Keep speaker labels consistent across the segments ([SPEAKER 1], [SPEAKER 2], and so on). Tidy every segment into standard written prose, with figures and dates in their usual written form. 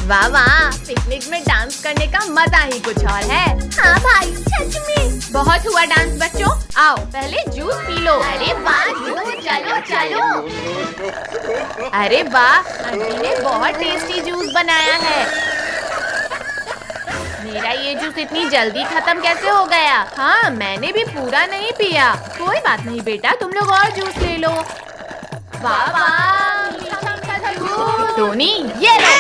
[SPEAKER 1] वाह वाह, पिकनिक में डांस करने का मजा ही कुछ और है। हाँ भाई, सच में। बहुत हुआ डांस बच्चों, आओ पहले जूस पी लो। अरे वाह, चलो चलो। अरे वाह, आंटी ने बहुत टेस्टी जूस बनाया है। मेरा ये जूस इतनी जल्दी खत्म कैसे हो गया? हाँ, मैंने भी पूरा नहीं पिया। कोई बात नहीं बेटा, तुम लोग और जूस ले लो। वाह वाह, टोनी ये लो।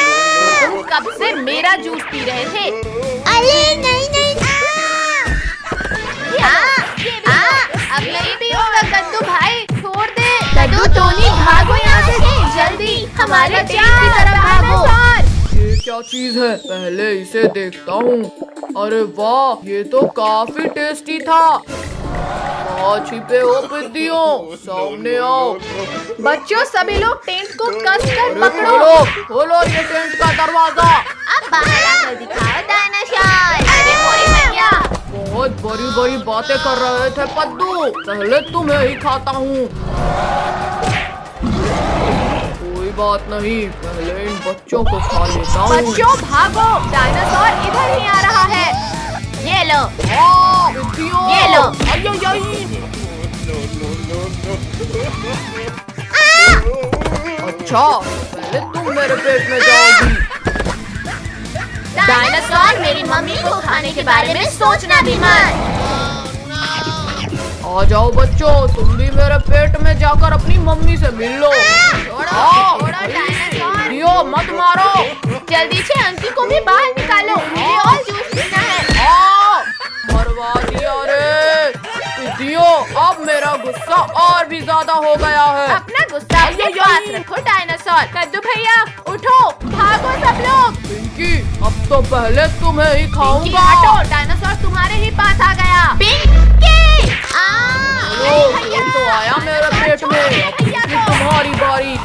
[SPEAKER 1] तुम कब से मेरा जूस पी रहे थे?
[SPEAKER 2] अरे नहीं नहीं।
[SPEAKER 1] अब नहीं पियूंगा कद्दू भाई, छोड़ दे। कद्दू टोनी भागो यहाँ से जल्दी, हमारे टेंट की तरफ भागो।
[SPEAKER 3] ये क्या चीज है? पहले इसे देखता हूँ। अरे वाह, ये तो काफी टेस्टी था। कहाँ छिपे हो पिद्दियों? सामने आओ।
[SPEAKER 1] बच्चों सभी लोग टेंट को कसकर पकड़ो।
[SPEAKER 3] खोलो ये टेंट का दरवाजा।
[SPEAKER 2] अब बाहर आकर दिखाओ डायनासोर।
[SPEAKER 1] अरे मोरी भैया,
[SPEAKER 3] बहुत बड़ी बड़ी बातें कर रहे थे पद्दू। पहले तुम्हें ही खाता हूँ। कोई बात नहीं, पहले इन बच्चों को खा लेता हूँ।
[SPEAKER 1] बच्चों भागो, डायनासोर इधर ही आ रहा है। ये लो, ये लो।
[SPEAKER 3] अच्छा, पहले तुम मेरे पेट में जाओगी।
[SPEAKER 1] डायनासोर, मेरी मम्मी को खाने के बारे में सोचना भी मत।
[SPEAKER 3] आ जाओ बच्चों, तुम भी मेरे पेट में जाकर अपनी मम्मी से मिल लो। दियो मत मारो।
[SPEAKER 1] जल्दी से अंकी को भी बाहर निकालो, मुझे और जूस पीना है।
[SPEAKER 3] मरवा दिया रे दियो। अब मेरा गुस्सा और भी ज्यादा हो गया है।
[SPEAKER 1] अपना गुस्सा अपने पास रखो डायनासोर। कद्दू भैया उठो, भागो सब लोग।
[SPEAKER 3] पिंकी, अब तो पहले तुम्हें ही खाऊंगा।
[SPEAKER 1] हटो, डायनासोर तुम्हारे ही पास आ गया।
[SPEAKER 3] ये तो आया मेरे पेट में। अब तुम्हारी बारी।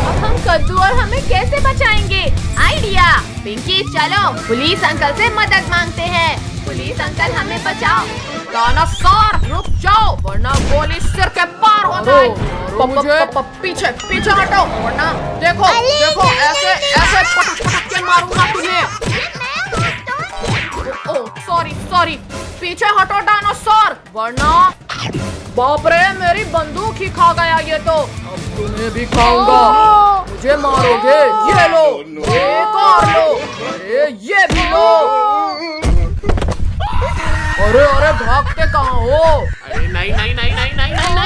[SPEAKER 1] अब हम कद्दू और हमें कैसे बचाएंगे? आइडिया। पिंकी चलो, पुलिस अंकल से मदद मांगते हैं। पुलिस अंकल हमें बचाओ।
[SPEAKER 3] डायनासोर रुक जाओ, वरना गोली सिर के पार हो जाए। पीछे पीछे हटो, वरना देखो देखो ऐसे ऐसे पटक पटक के मारूंगा तुम्हें। ओह सॉरी, पीछे हटो डायनासोर, वरना बाप रे, मेरी बंदूक ही खा गया ये तो। अब तुम्हें भी खाऊंगा। मुझे मारोगे? ये लो, एक और लो। अरे ये भी लो। अरे भागते कहाँ हो?
[SPEAKER 4] अरे नहीं।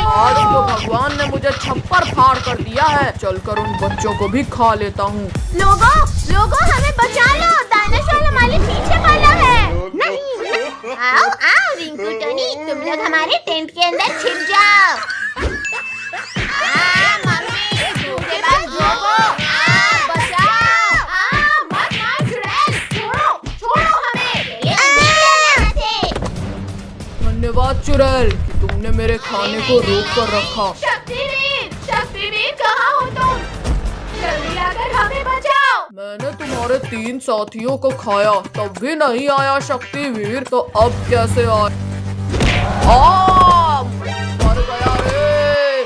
[SPEAKER 3] आज तो भगवान ने मुझे छप्पर फाड़ कर दिया है। चलकर उन बच्चों को भी खा लेता हूँ।
[SPEAKER 2] लोगों हमें बचा लो, डायनासोर हमारे पीछे वाला है। नहीं, आओ रिंकू टोनी, तुम लोग हमारे टेंट के अंदर छिप जाओ। मम्मी, तुम्हारे पास बचाओ।
[SPEAKER 1] मत मार चुड़ैल, छोड़ो हमें।
[SPEAKER 2] यहाँ से।
[SPEAKER 3] धन्यवाद चुड़ैल कि तुमने मेरे खाने को रोक कर रखा।
[SPEAKER 1] शक्तिवीर कहाँ हो तुम? जल्दी आकर हमें बचाओ।
[SPEAKER 3] मैंने तुम्हारे 3 साथियों को खाया, तब भी नहीं आया शक्तिवीर, तो अब कैसे आया? मर गया रे।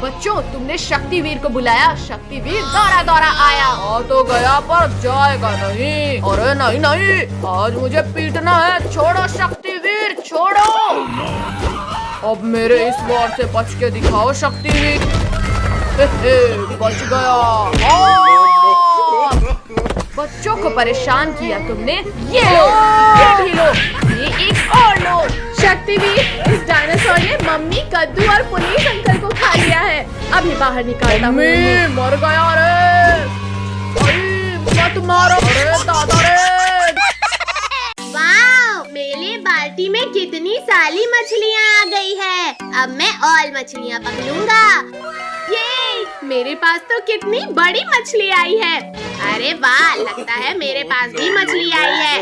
[SPEAKER 1] बच्चों, तुमने शक्तिवीर को बुलाया। शक्तिवीर दौड़ा आया।
[SPEAKER 3] आ तो गया पर जाएगा नहीं। अरे नहीं, आज मुझे पीटना है। छोड़ो शक्तिवीर, छोड़ो। अब मेरे इस वार से बच के दिखाओ शक्तिवीर। बच गया।
[SPEAKER 1] बच्चों को परेशान किया तुमने। ये लो, ये भी लो, ये एक और लो। शक्तिवीर, इस डायनासोर ने मम्मी, कद्दू और पुलिस अंकल को खा लिया है। अभी बाहर निकालता हूँ।
[SPEAKER 3] मर गया रे। मत मारो रे दादा रे।
[SPEAKER 2] वाह, मेरे बाल्टी में कितनी सारी मछलियाँ आ गई है। अब मैं और मछलियाँ पकड़ूंगा।
[SPEAKER 1] ये मेरे पास तो कितनी बड़ी मछली आई है। अरे वाह, लगता है मेरे पास भी मछली आई है।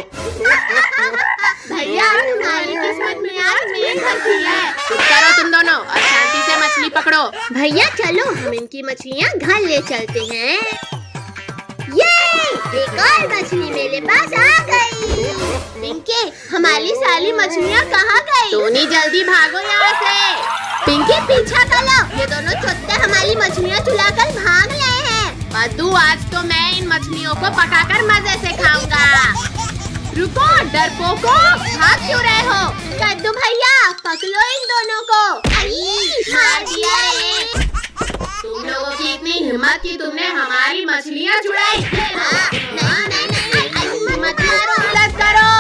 [SPEAKER 2] भैया, तुम्हारी किस्मत में आज मेरे घर की है।
[SPEAKER 1] चुप करो तुम दोनों और शांति से मछली पकड़ो।
[SPEAKER 2] भैया चलो, हम इनकी मछलियाँ घर ले चलते हैं। ये एक और मछली मेरे पास आ गई। पिंकी, हमारी सारी मछलियाँ कहाँ गई?
[SPEAKER 1] टोनी जल्दी भागो यहाँ से।
[SPEAKER 2] पिंकी पीछा कर लो, ये दोनों चुत्ते हमारी मछलियाँ चुराकर भाग रहे हैं। पद्दू, आज तो मैं इन मछलियों को पकाकर मजे से खाऊंगा। रुको डरपोको, भाग क्यों रहे हो? कद्दू भैया पकड़ो इन दोनों को। मार दिया रे। तुम लोगों की इतनी हिम्मत कि तुमने हमारी मछलियाँ चुराई। नहीं, मत मारो, मदद करो,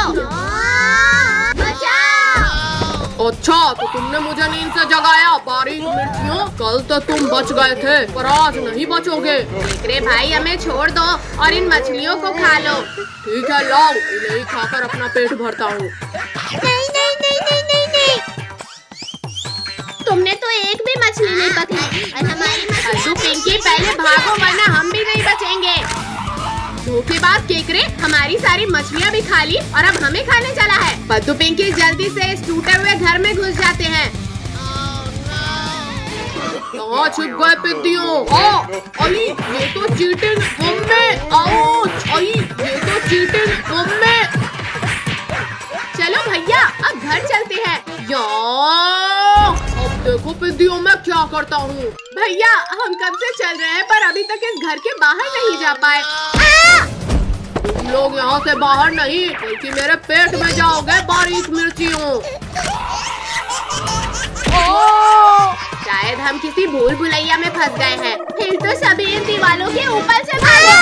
[SPEAKER 2] बचाओ।
[SPEAKER 3] अच्छा तो तुमने मुझे नींद से जगाया बारीक मिर्चियों। कल तो तुम बच गए थे पर आज नहीं बचोगे।
[SPEAKER 2] रे भाई, हमें छोड़ दो और इन मछलियों को खा लो।
[SPEAKER 3] ठीक है लाओ, इन्हें खाकर अपना पेट भरता हूँ।
[SPEAKER 2] नहीं नहीं नहीं नहीं नहीं नहीं, तुमने तो एक भी मछली नहीं पकड़ी और हमारी मछली। पिंकी पहले भागो वरना हम भी नहीं बचेंगे। धोखेबाज केकरे, हमारी सारी मछलियाँ भी खा ली और अब हमें खाने चला है। पद्दू पिंकी जल्दी से इस टूटे हुए घर में घुस जाते हैं।
[SPEAKER 3] कहाँ छिप गए पिद्दियों? आई ये तो चीटिंग मम्मी। आओ आई ये तो चीटिंग मम्मी।
[SPEAKER 2] चलो भैया अब घर चलते हैं।
[SPEAKER 3] अब देखो पिद्दियों मैं क्या करता हूँ।
[SPEAKER 2] भैया हम कब से चल रहे हैं पर अभी तक इस घर के बाहर नहीं जा पाए।
[SPEAKER 3] तुम लोग यहाँ से बाहर नहीं बल्कि मेरे पेट में जाओगे बारीक मिर्चियों।
[SPEAKER 2] शायद हम किसी भूल भुलैया में फंस गए हैं। फिर तो सभी इन दीवालों के ऊपर से भागो।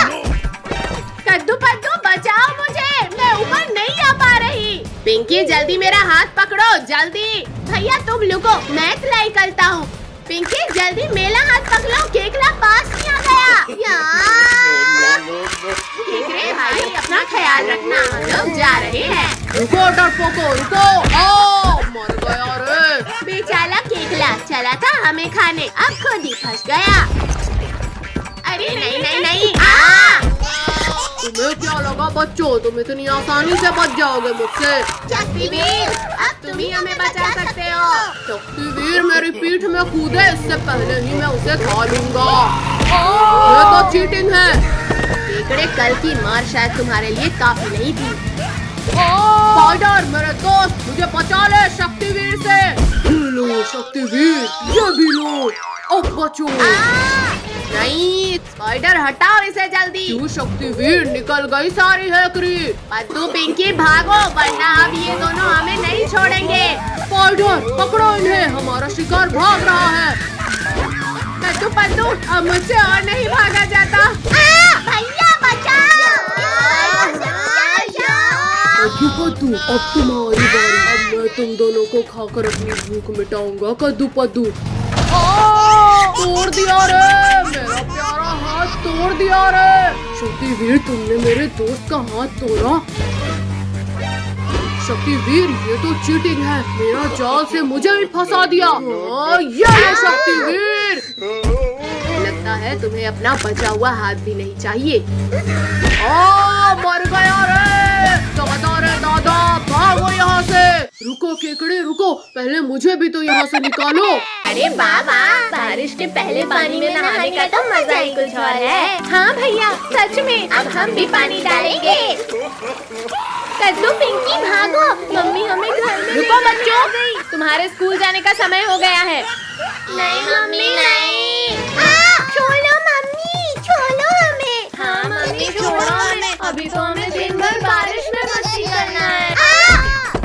[SPEAKER 2] कद्दू पद्दू बचाओ मुझे, मैं ऊपर नहीं आ पा रही। पिंकी जल्दी मेरा हाथ पकड़ो, जल्दी। भैया तुम लुको, मैं सिलाई करता हूँ। पिंकी जल्दी मेरा हाथ पकड़ो, केकड़ा पास नहीं आ गया। केकरे भाई अपना ख्याल रखना, हम लोग जा रहे हैं।
[SPEAKER 3] रुको डरपोको रुको। मर गया रे।
[SPEAKER 2] बेचारा केकड़ा चला था हमें खाने, अब खुद ही फंस गया। अरे नहीं नहीं नहीं,
[SPEAKER 3] तुम्हें क्या लगा बच्चों, तुम इतनी आसानी से बच जाओगे मुझसे?
[SPEAKER 2] शक्तिवीर अब तुम ही हमें बचा सकते हो।
[SPEAKER 3] शक्तिवीर मेरी पीठ में कूदे इससे पहले ही मैं उसे खा लूंगा। ये तो चीटिंग है।
[SPEAKER 2] केकड़े कल की मार शायद तुम्हारे लिए काफी नहीं थी।
[SPEAKER 3] स्पाइडर मेरे दोस्त मुझे बचा ले शक्तिवीर से। लो शक्तिवीर, ये भी लो, अब बचो।
[SPEAKER 2] नहीं स्पाइडर हटाओ इसे जल्दी।
[SPEAKER 3] क्यों शक्तिवीर, निकल गई सारी हैकरी।
[SPEAKER 2] पद्दू पिंकी भागो वरना अब ये दोनों हमें नहीं छोड़ेंगे।
[SPEAKER 3] स्पाइडर पकड़ो इन्हें, हमारा शिकार भाग रहा है।
[SPEAKER 2] पद्दू पद्दू अब मुझसे और नहीं भागा जाता। भैया बचाओ।
[SPEAKER 3] कद्दू पद्दू अब तुम्हारी बारी। अब मैं तुम दोनों को खाकर अपनी भूख मिटाऊंगा। कद्दू पद्दू तोड़ दिया रे, मेरा प्यारा हाथ तोड़ दिया रे। शक्तिवीर तुमने मेरे दोस्त का हाथ तोड़ा। शक्तिवीर ये तो चीटिंग है, मेरा जाल से मुझे ही फंसा दिया। ये लो शक्तिवीर।
[SPEAKER 2] लगता है तुम्हें अपना बचा हुआ हाथ भी नहीं चाहिए।
[SPEAKER 3] मर गया रे। दादा रे दादा, भागो यहाँ से। रुको केकड़े रुको, पहले मुझे भी तो यहाँ से निकालो।
[SPEAKER 2] अरे बाबा, बारिश के पहले पानी में नहाने का तो मजा ही कुछ और है। हाँ भैया सच में, अब हम भी पानी डालेंगे। कद्दू पिंकी भागो, मम्मी हमें घर में।
[SPEAKER 1] रुको बच्चों, तुम्हारे स्कूल जाने का समय हो गया है।
[SPEAKER 2] नहीं मम्मी नहीं। छोड़ो मम्मी, छोड़ो हमें।
[SPEAKER 1] हाँ मम्मी छोड़ो हमें, अभी तो हमें दिन भर बारिश में मस्ती करना है।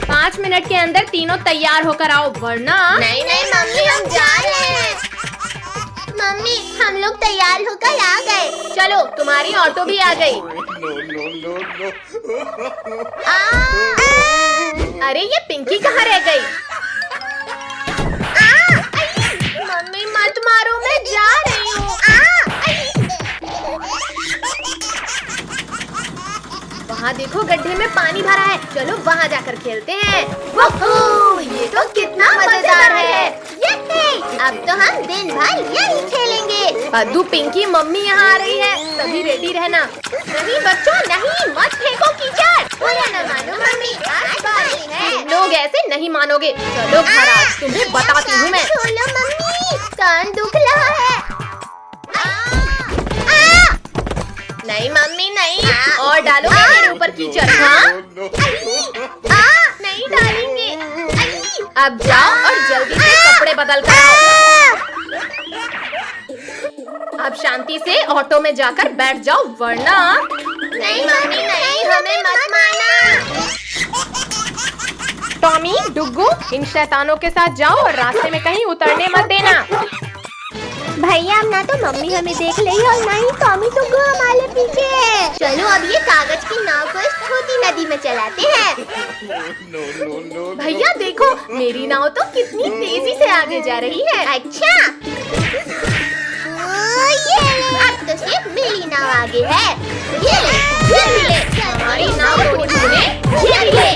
[SPEAKER 1] 5 मिनट के अंदर तीनों तैयार होकर आओ वरना।
[SPEAKER 2] नहीं नहीं मम्मी हम जा रहे हैं। मम्मी हम लोग तैयार होकर आ गए।
[SPEAKER 1] चलो तुम्हारी ऑटो भी आ गई। अरे ये पिंकी कहाँ रह गई?
[SPEAKER 2] मम्मी मत मारो, मैं जा रही हूँ।
[SPEAKER 1] वहाँ देखो गड्ढे में पानी भरा है, चलो वहाँ जाकर खेलते हैं। वोहो, ये तो कितना मजेदार है।
[SPEAKER 2] अब तो हम दिन भर यही खेलेंगे।
[SPEAKER 1] पद्दू पिंकी मम्मी यहाँ आ रही है, सभी रेडी रहना।
[SPEAKER 2] नहीं बच्चों नहीं, मत फेंको कीचड़। बुरा न मानो मम्मी, आज बारिश है।
[SPEAKER 1] लोग ऐसे नहीं मानोगे। चलो घर आज तुम्हें बताती हूँ मैं।
[SPEAKER 2] छोड़ो मम्मी, कान दुख रहा है।
[SPEAKER 1] नहीं मम्मी नहीं, और डालोगे मेरे ऊपर कीचड़? हाँ
[SPEAKER 2] नहीं डालेंगे।
[SPEAKER 1] अब जाओ और जल्दी से कपड़े बदल कर आओ। अब शांति से ऑटो में जाकर बैठ जाओ, वरना
[SPEAKER 2] नहीं मम्मी नहीं, हमें मत मारना।
[SPEAKER 1] टॉमी, डुग्गू, इन शैतानों के साथ जाओ और रास्ते में कहीं उतरने मत देना।
[SPEAKER 2] भैया ना तो मम्मी हमें देख लेगी और ना ही टॉमी डुग्गू हमारे पीछे है। चलो अब ये कागज की नाव को इस छोटी नदी में चलाते हैं।
[SPEAKER 1] भैया देखो, मेरी नाव तो कितनी तेजी से आगे जा रही है।
[SPEAKER 2] अच्छा, अब तो सिर्फ मेरी नाव आगे है। ये भी ले,
[SPEAKER 1] हमारी नाव तोड़ी तूने, ये भी ले।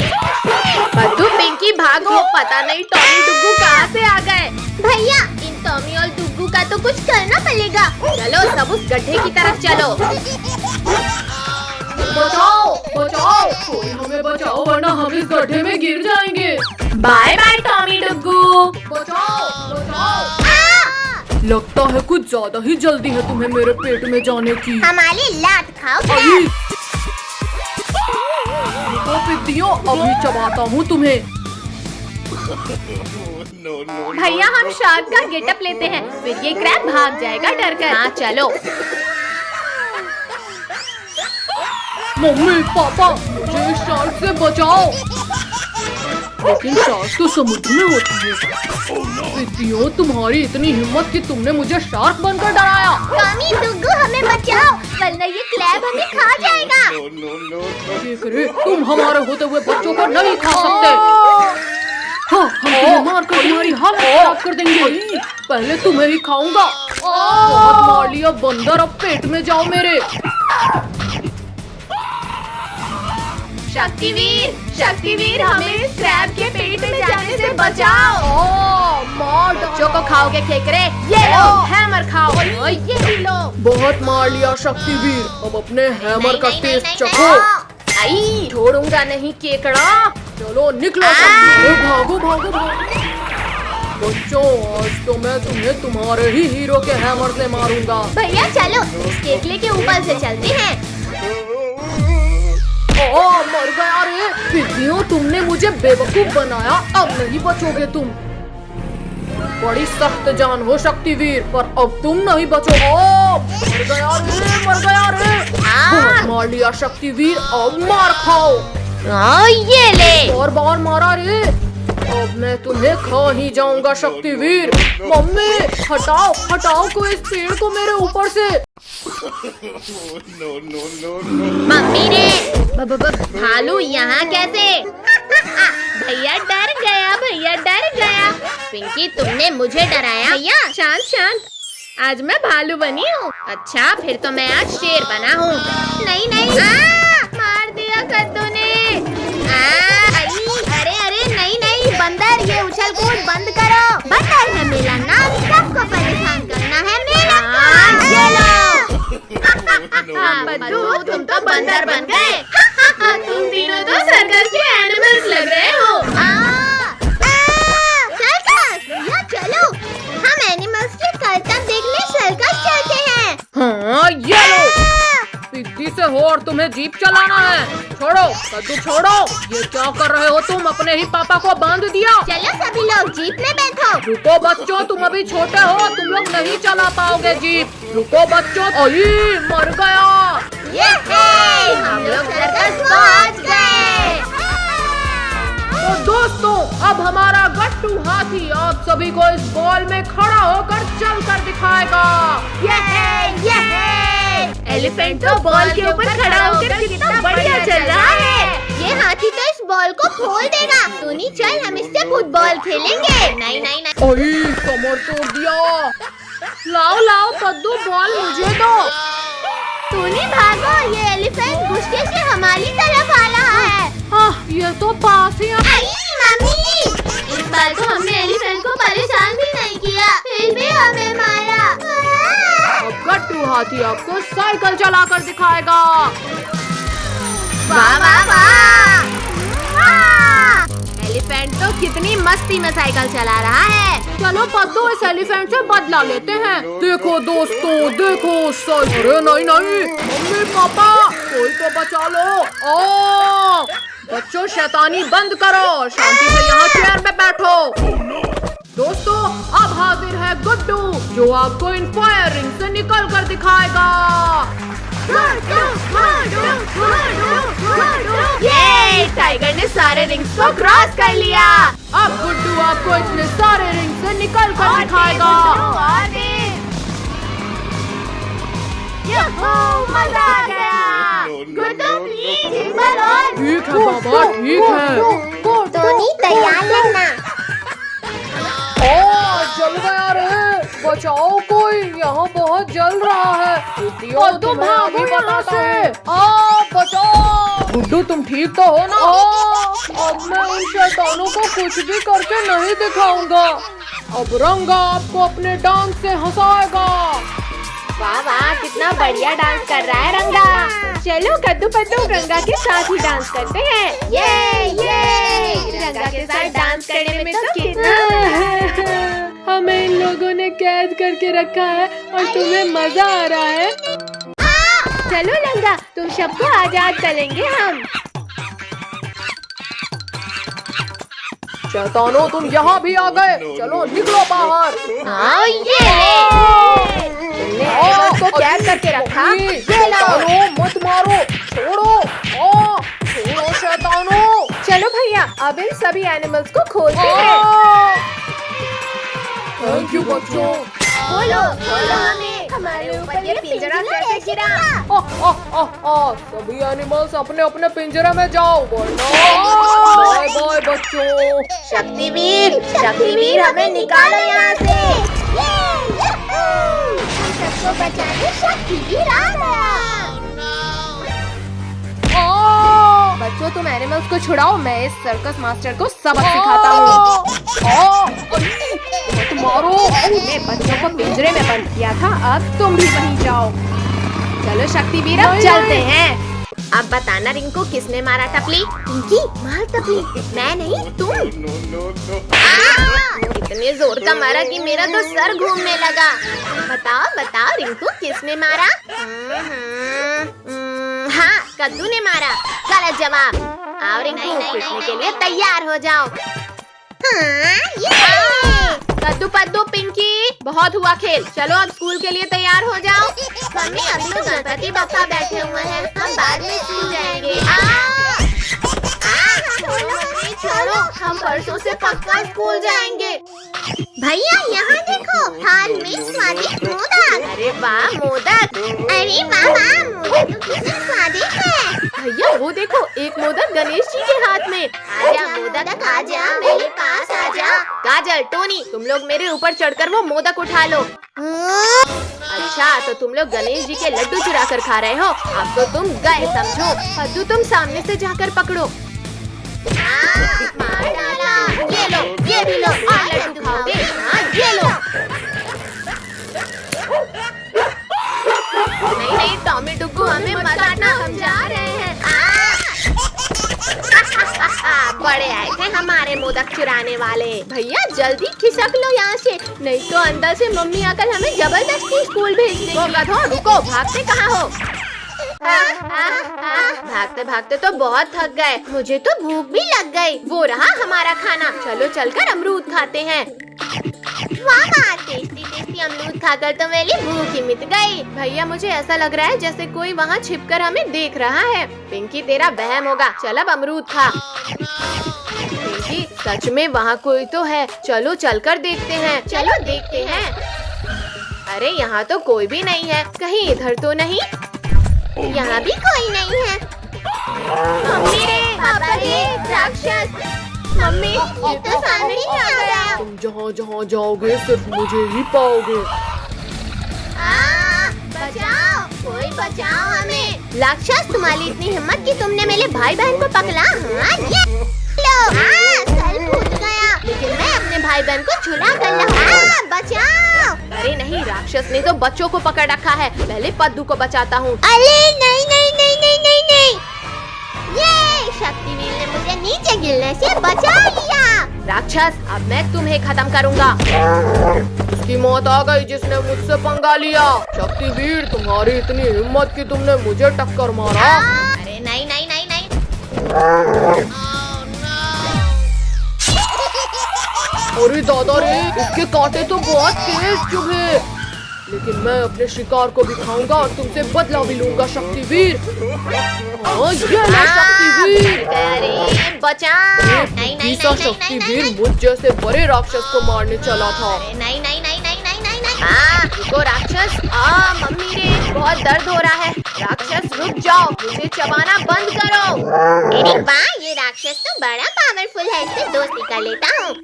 [SPEAKER 1] बद्दू, पिंकी भागो, पता नहीं टॉमी डुग्गू कहाँ से आ गए।
[SPEAKER 2] भैया इन टॉमी और डुग्गू का तो कुछ करना पड़ेगा।
[SPEAKER 1] चलो सब उस गड्ढे की तरफ चलो। बचाओ बचाओ, कोई हमें बचाओ वरना हम इस गड्ढे में गिर जाएंगे। Bye bye Tommy Duggu. बचाओ बचाओ। लगता है कुछ ज्यादा ही जल्दी है तुम्हें मेरे पेट में जाने की।
[SPEAKER 2] हमारी लात खाओ।
[SPEAKER 1] तो पिद्दियों, अभी चबाता हूँ तुम्हें। भैया हम शार्क का गेटअप लेते हैं, फिर ये क्रैब भाग जाएगा डर कर। हाँ चलो। मम्मी पापा, मुझे शार्क से बचाओ। लेकिन शार्क तो समुद्र में होती है। पिद्दियों, तुम्हारी इतनी हिम्मत कि तुमने मुझे शार्क बनकर डराया।
[SPEAKER 2] टॉमी डुग्गू हमें बचाओ, वरना ये क्रैब हमें खा जाएगा।
[SPEAKER 1] ये करे, तुम हमारे होते हुए बच्चों को नहीं खा सकते। हाँ, हम तुम्हें मार कर तुम्हारी हालत खराब कर देंगे। पहले तुम्हें ही खाऊंगा। बहुत मार लिया बंदर, अब पेट में जाओ मेरे। शक्तिवीर, हमें इस क्रैब के पेट में जाने से बचाओ। मार बच्चों को खाओगे केकरे? ये लो हैमर खाओ। ये भी लो। बहुत मार लिया शक्तिवीर, अब अपने हैमर का टेस्ट चखो। आई, छोड़ूंगा नहीं केकड़ा। चलो निकलो, भागो भागो भागो। बच्चों, आज तो मैं तुम्हें तुम्हारे ही हीरो के हैमर से मारूंगा।
[SPEAKER 2] भैया चलो इस केकले के ऊपर से चलते हैं।
[SPEAKER 1] मर गया रे। पिद्दियों, तुमने मुझे बेवकूफ बनाया, अब नहीं बचोगे तुम। बड़ी सख्त जान हो शक्तिवीर, पर अब तुम नहीं बचो। मर गया रे। बहुत मार लिया शक्तिवीर, अब मार खाओ।
[SPEAKER 2] ये ले।
[SPEAKER 1] और बार मारा रे, अब मैं तुम्हें खा ही जाऊंगा शक्तिवीर। मम्मी हटाओ कोई इस पेड़ को मेरे ऊपर से।
[SPEAKER 2] मम्मी ने भालू यहाँ कैसे? भैया डर गया। पिंकी तुमने मुझे डराया।
[SPEAKER 1] भैया शांत, आज मैं भालू बनी हूँ। अच्छा, फिर तो मैं आज शेर बना हूँ।
[SPEAKER 2] नहीं
[SPEAKER 1] मार दिया कद्दू ने।
[SPEAKER 2] अरे नहीं बंदर, ये उछल कूद बंद करो। बंदर है मेरा नाम, सबको परेशान करना है मेरा काम। ये लो।
[SPEAKER 1] बद्दू, तुम तो बंदर बन गए। तुम तीनों तो सर्कस के एनिमल्स लग रहे हो।
[SPEAKER 2] सर्कस? या चलो हम एनिमल्स के करतब देखने सर्कस चलते हैं।
[SPEAKER 1] हाँ, ये लो। पिद्दी से हो और तुम्हें जीप चलाना है। छोड़ो कद्दू, छोड़ो। ये क्या कर रहे हो तुम? अपने ही पापा को बांध दिया।
[SPEAKER 2] चलो सभी लोग जीप में बैठो।
[SPEAKER 1] रुको बच्चों, तुम अभी छोटे हो, तुम लोग नहीं चला पाओगे जीप। रुको बच्चों। मर गया।
[SPEAKER 2] हम लोग सर्कस पहुंच गए।
[SPEAKER 1] तो दोस्तों, अब हमारा गट्टू हाथी आप सभी को इस बॉल में खड़ा होकर चल कर दिखाएगा। एलिफेंट तो बॉल के ऊपर खड़ा होकर कितना बढ़िया चल रहा है।
[SPEAKER 2] ये हाथी तो इस बॉल को खोल देगा। टूनी चल, हम इससे फुटबॉल खेलेंगे। नहीं।
[SPEAKER 1] कमर तोड़ दिया। लाओ कद्दू, बॉल मुझे दो।
[SPEAKER 2] टूनी भागो, ये एलिफेंट गुस्से से हमारी तरफ आ रहा है।
[SPEAKER 1] ये तो पास ही है।
[SPEAKER 2] मम्मी, इस बार तो हमने एलिफेंट को परेशान भी नहीं किया, फिर भी हमें मारा।
[SPEAKER 1] अब गट्टू हाथी आपको साइकिल चलाकर दिखाएगा।
[SPEAKER 2] वाह।
[SPEAKER 1] एलिफेंट तो कितनी मस्ती में साइकिल चला रहा है। चलो पद्दू, इस एलिफेंट से बदला लेते हैं। देखो दोस्तों, देखो अरे नहीं, मम्मी पापा, कोई तो बचा लो। बच्चों, शैतानी बंद करो, शांति से यहाँ चेयर पे बैठो।
[SPEAKER 3] दोस्तों अब हाजिर है गुड्डू, जो आपको इन फायर रिंग से निकल कर दिखाएगा।
[SPEAKER 1] ये टाइगर ने सारे रिंग्स को क्रॉस कर लिया।
[SPEAKER 3] अब गुड्डू आपको इतने सारे रिंग से निकल कर दिखाएगा।
[SPEAKER 1] मजा आ गया। गुड्डू प्लीज हिम्मत और।
[SPEAKER 3] ठीक है बाबा, ठीक है।
[SPEAKER 2] टोनी तैयार रहना।
[SPEAKER 3] जल गया रे, बचाओ कोई, यहाँ बहुत जल रहा है। और तुम भागो यहाँ से। बचाओ। गुड्डू तुम ठीक तो हो ना? अब मैं उन शैतानों को कुछ भी करके नहीं दिखाऊंगा। अब रंगा आपको अपने डांस से हंसाएगा।
[SPEAKER 1] वाह वाह, कितना बढ़िया डांस कर रहा है रंगा। चलो कद्दू पद्दू रंगा के साथ ही डांस करते हैं। ये रंगा के साथ डांस करने में तो कितना
[SPEAKER 3] हमें इन लोगों ने कैद करके रखा है और तुम्हें मजा आ रहा है।
[SPEAKER 1] चलो रंगा, तुम सबको आजाद करेंगे हम।
[SPEAKER 3] शैतानों तुम यहाँ भी आ गए, चलो निकलो बाहर।
[SPEAKER 1] तुमने एनिमल्स को कैद करके रखा।
[SPEAKER 3] शैतानों मत मारो, छोड़ो, छोड़ो शैतानों।
[SPEAKER 1] चलो भैया, अब इन सभी एनिमल्स को खोलते हैं।
[SPEAKER 3] थैंक यू बच्चों।
[SPEAKER 1] खोलो खोलो हमें, हमारे ऊपर ये पिंजरा कैसे गिरा?
[SPEAKER 3] सभी एनिमल्स अपने अपने पिंजरे में जाओ, बाय बाय बच्चों।
[SPEAKER 1] शक्तिवीर हमें निकालो यहाँ से।
[SPEAKER 2] सबको बचाने शक्तिवीर आ गया।
[SPEAKER 1] बच्चों तुम एनिमल्स को छुड़ाओ, मैं इस सर्कस मास्टर को सबक सिखाता हूँ।
[SPEAKER 3] मारो।
[SPEAKER 1] मैंने बच्चों को पिंजरे में बंद किया था, अब तुम भी वहीं जाओ। चलो शक्तिवीर अब चलते हैं। अब बताना रिंग को किसने मारा टपली?
[SPEAKER 2] पिंकी मार टपली।
[SPEAKER 1] मैं नहीं, तुम। इतने जोर का मारा कि मेरा तो सर घूमने लगा। बताओ बताओ रिंग को किसने मारा? हाँ, कद्दू ने मारा। गलत जवाब। आओ रिंग को पीटने के लिए तैयार हो जाओ। कद्दू पद्दू पिंकी, बहुत हुआ खेल, चलो अब स्कूल के लिए तैयार हो जाओ।
[SPEAKER 2] मम्मी अभी तो गणपति बप्पा बैठे हुए हैं, हम बाद में स्कूल जाएंगे।
[SPEAKER 1] छोड़ो, हम परसों से पक्का स्कूल जाएंगे।
[SPEAKER 2] भैया यहाँ देखो, थाल में स्वादिष्ट मोदक।
[SPEAKER 1] अरे वाह मोदक।
[SPEAKER 2] अरे वाह मोदक तो कितने स्वादिष्ट है।
[SPEAKER 1] भैया वो देखो, एक मोदक गणेश जी के हाथ में।
[SPEAKER 2] आजा मोदक आजा, मेरे पास आजा।
[SPEAKER 1] काजल टोनी, तुम लोग मेरे ऊपर चढ़कर वो मोदक उठा लो। अच्छा तो तुम लोग गणेश जी के लड्डू चुरा कर खा रहे हो, अब तो तुम गए समझो। कद्दू तुम सामने से जाकर पकड़ो।
[SPEAKER 2] मार डाला।
[SPEAKER 1] ये लो, ये भी लो, और लड्डू खाओगे? हाँ ये लो। नहीं नहीं टॉमी डुग्गू, हमें मत काटना, हम जा रहे हैं। बड़े आए थे हमारे मोदक चुराने वाले। भैया जल्दी खिसक लो यहाँ से, नहीं तो अंदर से मम्मी आकर हमें जबरदस्ती स्कूल भेज देंगी। रुको, भागते कहाँ हो? भागते भागते तो बहुत थक गए, मुझे तो भूख भी लग गई। वो रहा हमारा खाना, चलो चलकर अमरूद खाते हैं।
[SPEAKER 2] वाह टेस्टी टेस्टी अमरूद खाकर तो मेरी भूख ही मिट गई।
[SPEAKER 1] भैया मुझे ऐसा लग रहा है जैसे कोई वहाँ छिपकर हमें देख रहा है। पिंकी तेरा वहम होगा, चल अब अमरूद खा। पिंकी सच में वहाँ कोई तो है, चलो चलकर देखते हैं। चलो देखते हैं। अरे यहाँ तो कोई भी नहीं है, कहीं इधर तो नहीं?
[SPEAKER 2] यहाँ भी कोई नहीं है।
[SPEAKER 1] मम्मी रे, पापा रे, राक्षस। मम्मी
[SPEAKER 2] ये तो सामने ही आ गया।
[SPEAKER 3] तुम जहाँ जहाँ जाओगे सिर्फ मुझे ही पाओगे।
[SPEAKER 2] बचाओ, कोई बचाओ हमें। राक्षस तुम्हारी इतनी हिम्मत कि तुमने मेरे भाई बहन को पकड़ा। ये लो, सर फूट गया, लेकिन मैं अपने भाई बहन को छुड़ा कर लूँगा। बचाओ।
[SPEAKER 1] अरे नहीं, राक्षस ने तो बच्चों को पकड़ रखा है, पहले पद्दू को बचाता हूँ।
[SPEAKER 2] अरे नहीं नहीं नहीं नहीं नहीं नहीं, ये शक्तिवीर ने मुझे नीचे गिरने से बचा लिया।
[SPEAKER 1] राक्षस अब मैं तुम्हें खत्म करूँगा।
[SPEAKER 3] उसकी मौत आ गई जिसने मुझसे पंगा लिया। शक्तिवीर तुम्हारी इतनी हिम्मत कि तुमने मुझे टक्कर मारा।
[SPEAKER 2] अरे नहीं नहीं नहीं नहीं।
[SPEAKER 3] अरे दादा रे, इसके कांटे तो बहुत तेज चुभे, लेकिन मैं अपने शिकार को भी खाऊंगा और तुमसे बदला भी लूंगा शक्तिवीर। ये ले शक्तिवीर।
[SPEAKER 2] अरे बचा। नहीं
[SPEAKER 3] शक्तिवीर मुझ जैसे बड़े राक्षस को मारने चला था।
[SPEAKER 2] नहीं। रुको राक्षस। मम्मी रे, बहुत दर्द हो रहा है। राक्षस रुक जाओ, मुझे चबाना बंद करो। अरे वाह, ये राक्षस तो बड़ा पावरफुल है, इससे दोस्ती कर लेता हूँ।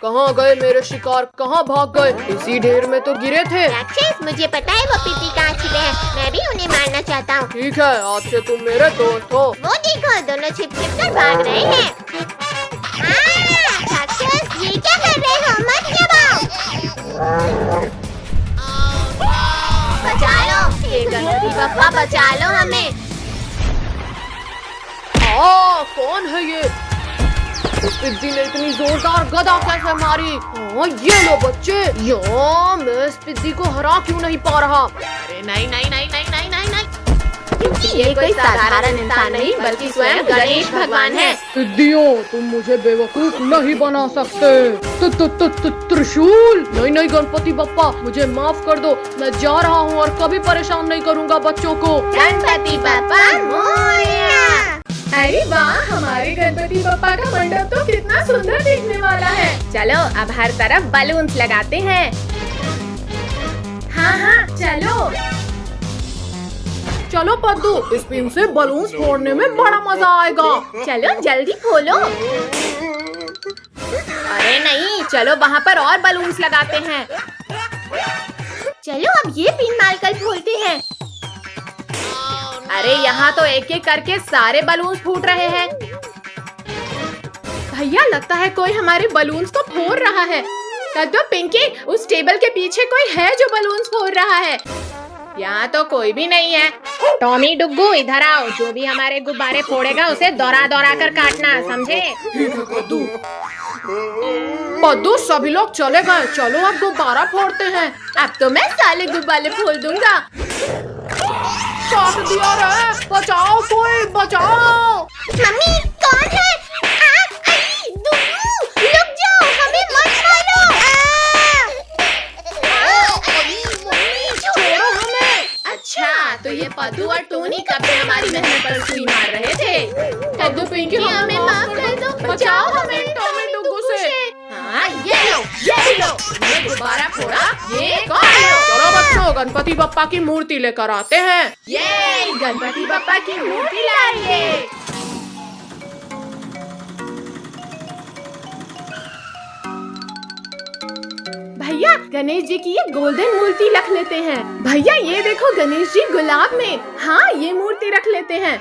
[SPEAKER 3] कहाँ गए मेरे शिकार, कहाँ भाग गए? इसी ढेर में तो गिरे थे।
[SPEAKER 2] राक्षस, मुझे पता है वो पीपी कहाँ छिपे हैं, मैं भी उन्हें मारना चाहता हूँ।
[SPEAKER 3] ठीक है, आपसे तुम मेरे दोस्त हो।
[SPEAKER 2] वो देखो, दोनों छिप कर भाग रहे हैं। राक्षस, ये क्या कर रहे हो? मत चबाओ। बचा लो, ये गणपति बप्पा बचा लो हमें।
[SPEAKER 3] कौन है ये? उस पिद्दी ने इतनी जोरदार गदा कैसे मारी? ये लो बच्चे, मैं इस पिद्दी को हरा क्यों नहीं पा रहा?
[SPEAKER 2] अरे नहीं, क्योंकि ये कोई साधारण इंसान नहीं बल्कि स्वयं गणेश भगवान है।
[SPEAKER 3] पिद्दियों, तुम मुझे बेवकूफ नहीं बना सकते। त्रिशूल? नहीं गणपति बप्पा, मुझे माफ कर दो, मैं जा रहा हूँ और कभी परेशान नहीं करूँगा बच्चों को।
[SPEAKER 2] गणपति बप्पा मोरया।
[SPEAKER 1] अरे वाह, हमारे गणपति बप्पा का मंडप तो कितना सुंदर दिखने वाला है। चलो अब हर तरफ बलून्स लगाते हैं। हाँ,
[SPEAKER 3] चलो पद्दू, इस पिन से बलून्स फोड़ने में बड़ा मजा आएगा।
[SPEAKER 1] चलो जल्दी खोलो। अरे नहीं, चलो वहाँ पर और बलून्स लगाते हैं।
[SPEAKER 2] चलो अब ये पिन मारकर खोलते हैं।
[SPEAKER 1] अरे यहाँ तो एक एक करके सारे बलून्स फूट रहे हैं। भैया, लगता है कोई हमारे बलून्स को फोड़ रहा है। कद्दू, पिंकी, उस टेबल के पीछे कोई है जो बलून्स फोड़ रहा है। यहाँ तो कोई भी नहीं है। टॉमी, डुग्गू, इधर आओ। जो भी हमारे गुब्बारे फोड़ेगा उसे दौरा कर काटना, समझे?
[SPEAKER 3] पद्दू, सभी लोग चले गए, चलो अब गुब्बारा फोड़ते हैं।
[SPEAKER 1] अब तो मैं साले गुब्बारे फोड़ दूंगा।
[SPEAKER 3] काट दिया रे, बचाओ, कोई बचाओ।
[SPEAKER 2] मम्मी, कौन है? रुक जाओ, हमें मत मारो।
[SPEAKER 1] छोड़ो हमें। अच्छा, तो ये पद्दू और टोनी कब से हमारी मेहनत पर सुई मार रहे थे।
[SPEAKER 3] पद्दू, पिंकी,
[SPEAKER 2] हमें माफ कर दो,
[SPEAKER 1] बचाओ हमें टॉमी डुग्गू से। हाँ, ये लो। ये गुब्बारा फोड़ा, ये कौन लो।
[SPEAKER 3] चलो बच्चों, गणपति बप्पा की मूर्ति लेकर आते हैं।
[SPEAKER 1] ये गणपति बप्पा की मूर्ति लाइए। भैया, गणेश जी की ये गोल्डन मूर्ति रख लेते हैं। भैया, ये देखो गणेश जी गुलाब में। हाँ, ये मूर्ति रख लेते हैं।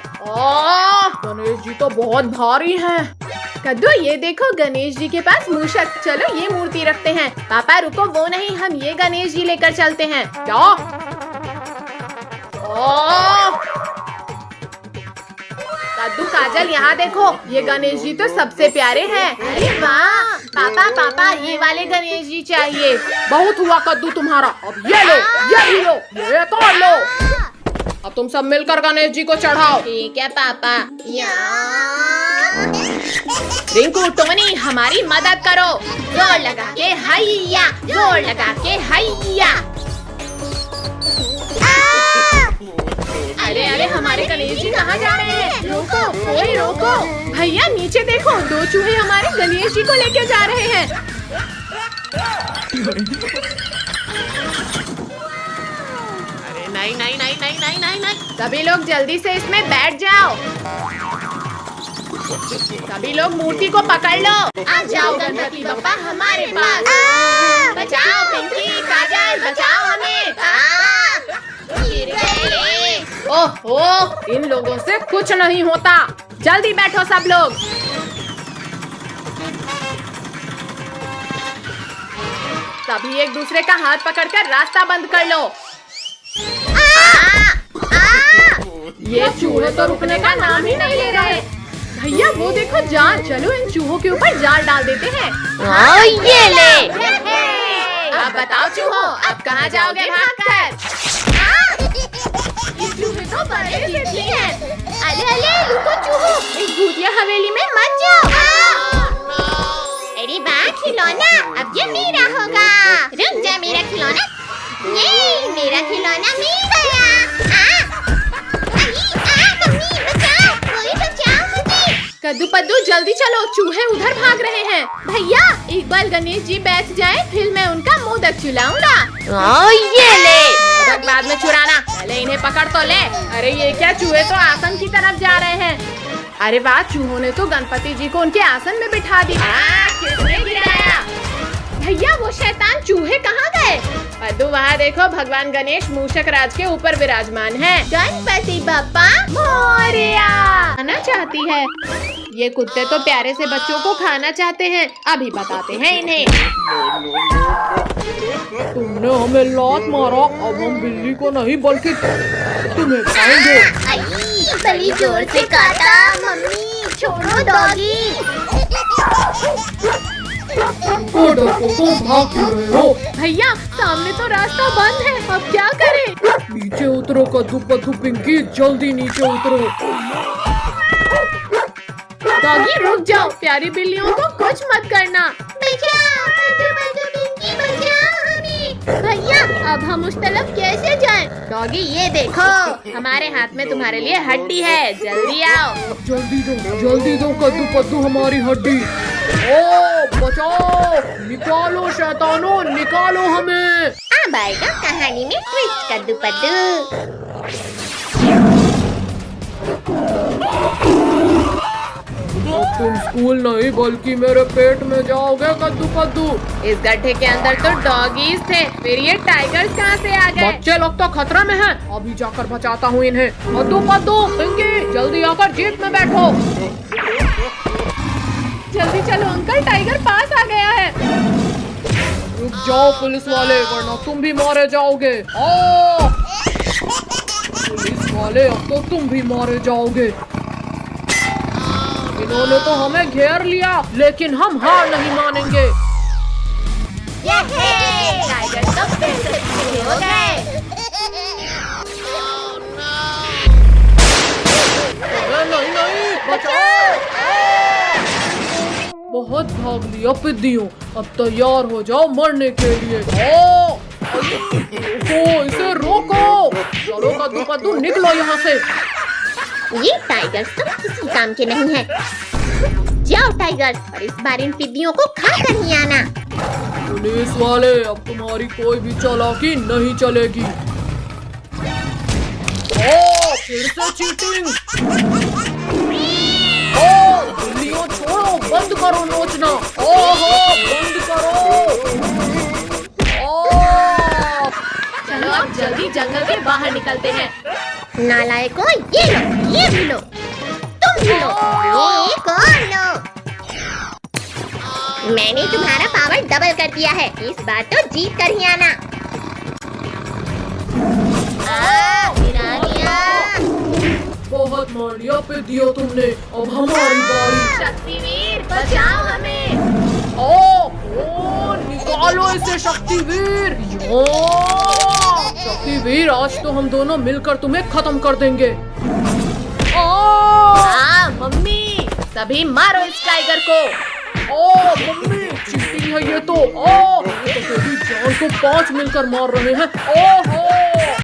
[SPEAKER 3] गणेश जी तो बहुत भारी हैं।
[SPEAKER 1] कद्दू, ये देखो गणेश जी के पास मूषक। चलो ये मूर्ति रखते हैं। पापा रुको, वो नहीं, हम ये गणेश जी लेकर चलते हैं।
[SPEAKER 3] क्या?
[SPEAKER 1] कद्दू, काजल, यहाँ देखो, ये गणेश जी तो सबसे प्यारे हैं। अरे वाह, पापा, ये वाले गणेश जी चाहिए।
[SPEAKER 3] बहुत हुआ कद्दू तुम्हारा, अब ये लो, ये भी लो, ये तोड़ लो। अब तुम सब मिलकर गणेश जी को चढ़ाओ।
[SPEAKER 1] ठीक है पापा। रिंकू, टोनी, हमारी मदद करो। जोर लगा के हैया, जोर लगा के हैया। अरे हमारे गणेश जी कहाँ जा रहे हैं? रोको, कोई रोको। भैया, नीचे देखो, 2 चूहे हमारे गणेश जी को लेके जा रहे हैं। अरे नहीं। सभी लोग जल्दी से इसमें बैठ जाओ। सभी लोग मूर्ति को पकड़ लो। आ जाओ गणपति बप्पा हमारे पास। बचाओ पिंकी, काजल, बचाओ हमें। गिर गए।
[SPEAKER 3] ओहो, इन लोगों से कुछ नहीं होता।
[SPEAKER 1] जल्दी बैठो सब लोग। सभी एक दूसरे का हाथ पकड़कर रास्ता बंद कर लो। ये चूहे तो रुकने का नाम ही नहीं ले रहे। भैया, वो देखो जाल। चलो इन चूहों के ऊपर जाल डाल देते हैं।
[SPEAKER 2] ये ले।
[SPEAKER 1] अब बताओ चूहों, अब कहाँ जाओगे भागकर? ये चूहे तो बड़े जिद्दी हैं।
[SPEAKER 2] अले रुको चूहो,
[SPEAKER 1] इस भूतिया हवेली में मत जाओ।
[SPEAKER 2] अरे वाह, खिलौना, अब ये मेरा होगा। रुक जा मेरा खिलौना, ये मेरा खिलौना मिल गया। मम्मी बचाओ, कोई बचाओ मुझे।
[SPEAKER 1] कद्दू पद्दू जल्दी चलो, चूहे उधर भाग रहे हैं। भैया एक बार गणेश जी बैठ जाएं, फिर मैं उनका मोदक चुलाऊंगा।
[SPEAKER 3] ये ले।
[SPEAKER 1] मोदक बाद में चुराना, पहले इन्हें पकड़ तो ले। अरे ये क्या, चूहे तो आसन की तरफ जा रहे हैं। अरे वाह, चूहों ने तो गणपति जी को उनके आसन में बिठा दिया। किसने गिराया? भैया वो शैतान चूहे कहाँ गए? पद्दू वहाँ देखो, भगवान गणेश मूषक राज के ऊपर विराजमान हैं।
[SPEAKER 2] गणपति बप्पा
[SPEAKER 1] मोरिया खाना चाहती है। ये कुत्ते तो प्यारे से बच्चों को खाना चाहते हैं, अभी बताते हैं इन्हें।
[SPEAKER 3] तुमने हमें लात मारा, अब हम बिल्ली को नहीं बल्कि तुम्हें खाएंगे।
[SPEAKER 2] बड़ी जोर से काटा। मम्मी छोड़ो डॉगी।
[SPEAKER 3] भाग क्यों रहे हो?
[SPEAKER 1] भैया सामने तो रास्ता बंद है, अब क्या करें?
[SPEAKER 3] नीचे उतरो कद्दू पद्दू पिंकी, जल्दी नीचे उतरो।
[SPEAKER 1] डॉगी रुक जाओ, प्यारी बिल्लियों को कुछ मत करना। भैया अब हम उस तरफ कैसे जाएं? डॉगी ये देखो, हमारे हाथ में तुम्हारे लिए हड्डी है, जल्दी आओ।
[SPEAKER 3] जल्दी दो कद्दू पद्दू हमारी हड्डी। ओ बचाओ, निकालो शैतानों, निकालो हमें।
[SPEAKER 2] अब आएगा कहानी में ट्विस्ट कद्दू पद्दू।
[SPEAKER 3] अब तुम स्कूल नहीं बल्कि मेरे पेट में जाओगे कद्दू पद्दू।
[SPEAKER 1] इस गड्ढे के अंदर तो डॉगीज थे, फिर ये टाइगर्स कहाँ से आ गए?
[SPEAKER 3] बच्चे लोग तो खतरे में हैं, अभी जाकर बचाता हूँ इन्हें। कद्दू पद्दू पिंकी, जल्दी आकर जीप में बैठो।
[SPEAKER 1] जल्दी चलो अंकल, टाइगर पास आ गया है।
[SPEAKER 3] रुक जाओ पुलिस वाले, वरना तुम भी मारे जाओगे। ओ पुलिस वाले, अब तो तुम भी मारे जाओगे। इन्होंने तो हमें घेर लिया, लेकिन हम हार नहीं मानेंगे।
[SPEAKER 2] टाइगर तो फिर से पूरे हो गए।
[SPEAKER 3] नहीं, बचाओ। बहुत भाग लिया पिद्दियों, अब तैयार हो जाओ मरने के लिए। इसे रोको। चलो कद्दू पद्दू निकलो यहाँ से।
[SPEAKER 2] ये टाइगर्स तो किसी काम के नहीं है। जाओ टाइगर्स, और इस बार इन पिद्दियों को खा कर ही आना।
[SPEAKER 3] पुलिस वाले, अब तुम्हारी कोई भी चालाकी नहीं चलेगी। फिर से चीटिंग। बिल्लियों छोड़ो, बंद करो नोचना। बंद करो।
[SPEAKER 1] चलो अब जल्दी जंगल के बाहर निकलते हैं।
[SPEAKER 2] नालायकों, ये लो, ये भी लो, तुम भी लो, एक और लो। मैंने तुम्हारा पावर डबल कर दिया है, इस बार तो जीत कर ही आना। गिरा दिया।
[SPEAKER 3] बहुत मार लिया पिद्दियों तुमने, अब हमारी बारी।
[SPEAKER 1] शक्तिवीर बचाओ हमें।
[SPEAKER 3] निकालो इसे शक्तिवीर। शक्तिवीर, आज तो हम दोनों मिलकर तुम्हें खत्म कर देंगे।
[SPEAKER 1] मम्मी सभी मारो इस टाइगर को।
[SPEAKER 3] मम्मी चीटिंग है ये तो। जान को 5 मिलकर मार रहे हैं।